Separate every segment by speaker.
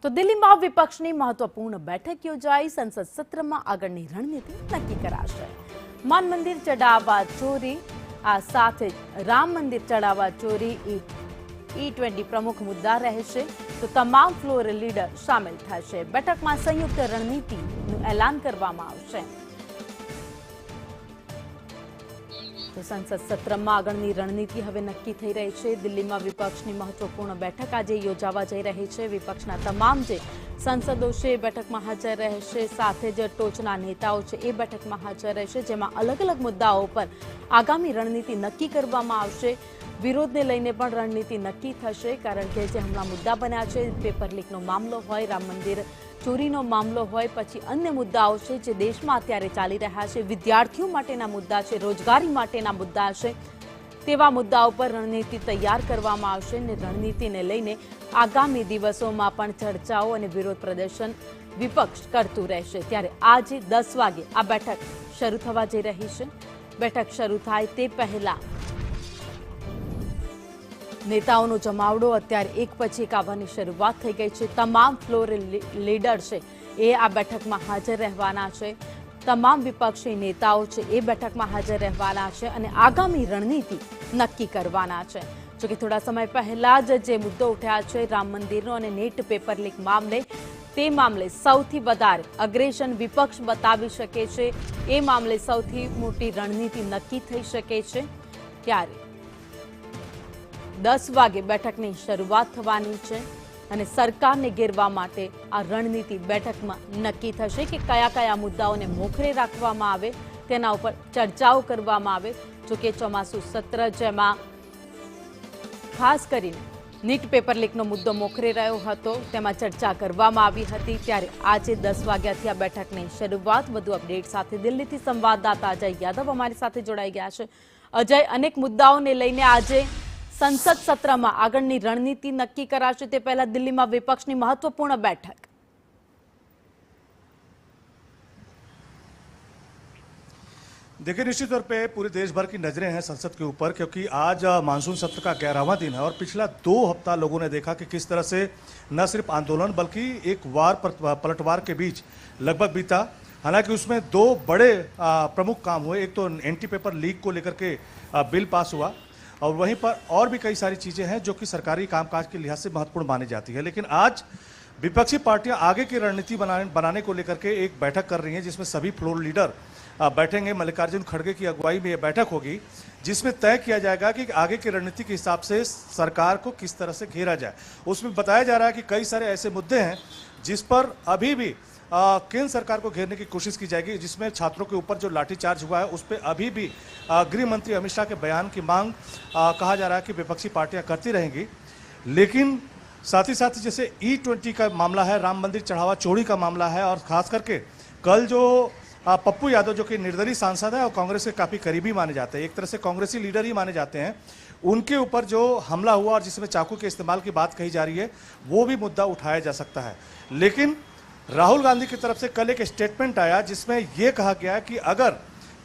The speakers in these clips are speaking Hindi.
Speaker 1: તો દિલ્હીમાં વિપક્ષની મહત્વપૂર્ણ બેઠક યોજાઈ સંસદ સત્રમાં આગળની રણનીતિ નક્કી કરાશે। માન મંદિર ચડાવવા ચોરી આ સાથે રામ મંદિર ચડાવવા ચોરી E20 પ્રમુખ મુદ્દા રહેશે તો તમામ ફ્લોર લીડર સામેલ થશે। બેઠકમાં સંયુક્ત રણનીતિનું એલાન કરવામાં આવશે। તો સંસદ સત્રમાં આગળની રણનીતિ હવે નક્કી થઈ રહી છે। દિલ્હીમાં વિપક્ષની મહત્વપૂર્ણ બેઠક આજે યોજાવા જઈ રહી છે। વિપક્ષના તમામ જે સંસદો છે એ બેઠકમાં હાજર રહેશે, સાથે જ ટોચના નેતાઓ છે એ બેઠકમાં હાજર રહેશે, જેમાં અલગ અલગ મુદ્દાઓ પર આગામી રણનીતિ નક્કી કરવામાં આવશે। વિરોધને લઈને પણ રણનીતિ નક્કી થશે, કારણ કે જે હમણાં મુદ્દા બન્યા છે, પેપર લીકનો મામલો હોય, રામ મંદિર ચોરીનો મામલો હોય, પછી અન્ય મુદ્દાઓ છે જે દેશમાં અત્યારે ચાલી રહ્યા છે, વિદ્યાર્થીઓ માટેના મુદ્દા છે, રોજગારી માટેના મુદ્દા છે, તેવા મુદ્દાઓ પર રણનીતિ તૈયાર કરવામાં આવશે અને રણનીતિને લઈને આગામી દિવસોમાં પણ ચર્ચાઓ અને વિરોધ પ્રદર્શન વિપક્ષ કરતું રહેશે। ત્યારે આજે 10 વાગે આ બેઠક શરૂ થવા જઈ રહી છે। બેઠક શરૂ થાય તે પહેલા નેતાઓનો જમાવડો અત્યારે એક પછી એક આવવાની શરૂઆત થઈ ગઈ છે। તમામ ફ્લોર લીડર છે એ આ બેઠકમાં હાજર રહેવાના છે, તમામ વિપક્ષી નેતાઓ છે એ બેઠકમાં હાજર રહેવાના છે અને આગામી રણનીતિ નક્કી કરવાના છે। જોકે થોડા સમય પહેલા જ જે મુદ્દો ઉઠ્યા છે રામ મંદિરનો અને નેટ પેપર લીક મામલે, તે મામલે સૌથી વધારે અગ્રેસન વિપક્ષ બતાવી શકે છે, એ મામલે સૌથી મોટી રણનીતિ નક્કી થઈ શકે છે। ત્યારે 10 વાગે બેઠકની શરૂઆત થવાની છે અને સરકારને ઘેરવા માટે આ રણનીતિ બેઠકમાં નક્કી થશે કે કયા કયા મુદ્દાઓને મોખરે રાખવામાં આવે, તેના ઉપર ચર્ચાઓ કરવામાં આવે। જોકે ચોમાસુ સત્ર જેમાં ખાસ કરીને નીટ પેપર લીકનો મુદ્દો મોખરે રહ્યો હતો, તેમાં ચર્ચા કરવામાં આવી હતી। ત્યારે આજે 10 વાગ્યાથી આ બેઠકની શરૂઆત। વધુ અપડેટ સાથે દિલ્હીથી સંવાદદાતા અજય યાદવ અમારી સાથે જોડાઈ ગયા છે। અજય, અનેક મુદ્દાઓને લઈને આજે संसद सत्र में आगळनी रणनीति नक्की कराशे, ते पहला दिल्ली में विपक्ष की महत्वपूर्ण बैठक।
Speaker 2: देखिए, निश्चित तौर पे पूरे देश भर की नजरें हैं संसद के ऊपर, क्योंकि आज मानसून सत्र का 11वां दिन है और पिछला 2 हफ्ता लोगों ने देखा कि किस तरह से न सिर्फ आंदोलन बल्कि एक पलटवार के बीच लगभग बीता। हालांकि उसमें 2 बड़े प्रमुख काम हुए। एक तो एंटी पेपर लीक को लेकर के बिल पास हुआ और वहीं पर और भी कई सारी चीज़ें हैं जो कि सरकारी कामकाज के लिहाज से महत्वपूर्ण मानी जाती है। लेकिन आज विपक्षी पार्टियां आगे की रणनीति बनाने को लेकर के एक बैठक कर रही हैं, जिसमें सभी फ्लोर लीडर बैठेंगे। मल्लिकार्जुन खड़गे की अगुवाई में यह बैठक होगी, जिसमें तय किया जाएगा कि आगे की रणनीति के हिसाब से सरकार को किस तरह से घेरा जाए। उसमें बताया जा रहा है कि कई सारे ऐसे मुद्दे हैं जिस पर अभी भी केंद्र सरकार को घेरने की कोशिश की जाएगी, जिसमें छात्रों के ऊपर जो लाठीचार्ज हुआ है उस पर अभी भी गृह मंत्री अमित शाह के बयान की मांग कहा जा रहा है कि विपक्षी पार्टियां करती रहेंगी। लेकिन साथ ही साथ जैसे E20 का मामला है, राम मंदिर चढ़ावा चोरी का मामला है, और खास करके कल जो पप्पू यादव जो कि निर्दलीय सांसद है और कांग्रेस के काफ़ी करीबी माने जाते हैं, एक तरह से कांग्रेसी लीडर ही माने जाते हैं, उनके ऊपर जो हमला हुआ और जिसमें चाकू के इस्तेमाल की बात कही जा रही है, वो भी मुद्दा उठाया जा सकता है। लेकिन राहुल गांधी की तरफ से कल एक स्टेटमेंट आया जिसमें यह कहा गया कि अगर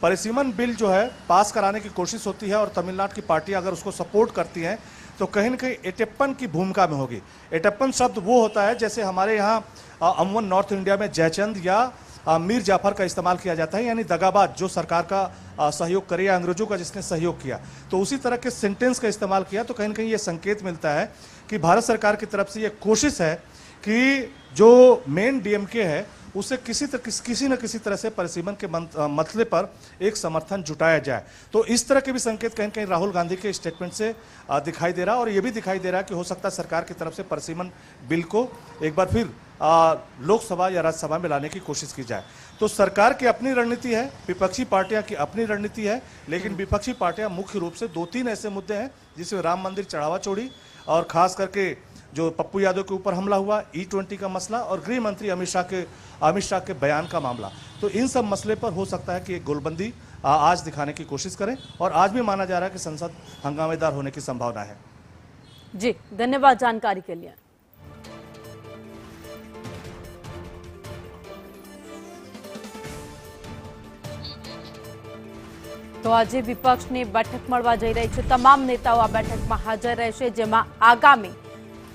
Speaker 2: परिसीमन बिल जो है पास कराने की कोशिश होती है और तमिलनाडु की पार्टी अगर उसको सपोर्ट करती हैं तो कहीं न कहीं एटेप्पन की भूमिका में होगी। एटेप्पन शब्द वो होता है जैसे हमारे यहाँ अमूमन नॉर्थ इंडिया में जयचंद या मीर जाफर का इस्तेमाल किया जाता है, यानी दगाबाज जो सरकार का सहयोग करे या अंग्रेजों का जिसने सहयोग किया, तो उसी तरह के सेंटेंस का इस्तेमाल किया। तो कहीं न कहीं ये संकेत मिलता है कि भारत सरकार की तरफ से ये कोशिश है कि जो मेन डीएमके है उसे किसी न किसी तरह से परिसीमन के मसले पर एक समर्थन जुटाया जाए। तो इस तरह के भी संकेत कहीं कहीं राहुल गांधी के स्टेटमेंट से दिखाई दे रहा है। और ये भी दिखाई दे रहा है कि हो सकता है सरकार की तरफ से परिसीमन बिल को एक बार फिर लोकसभा या राज्यसभा में लाने की कोशिश की जाए। तो सरकार की अपनी रणनीति है, विपक्षी पार्टियां की अपनी रणनीति है, लेकिन विपक्षी पार्टियां मुख्य रूप से 2-3 ऐसे मुद्दे हैं जिसमें राम मंदिर चढ़ावा चोरी और खास करके जो पप्पू यादव के ऊपर हमला हुआ, E20 का मसला और गृह मंत्री अमित शाह के बयान का मामला, तो इन सब मसले पर हो सकता है कि एक गोलबंदी आज दिखाने की कोशिश करें। और आज भी माना जा रहा है कि संसद हंगामेदार होने की संभावना है।
Speaker 1: जी, धन्यवाद जानकारी के लिए। तो आज विपक्ष ने बैठक મળવા જઈ રહી છે। તમામ નેતાઓ આ બેઠકમાં હાજર રહેશે, જેમાં આગામી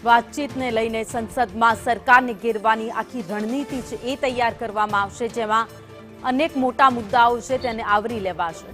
Speaker 1: વાતચીતને લઈને સંસદમાં સરકારને ઘેરવાની આખી રણનીતિ છે એ તૈયાર કરવામાં આવશે, જેમાં અનેક મોટા મુદ્દાઓ છે તેને આવરી લેવાશે.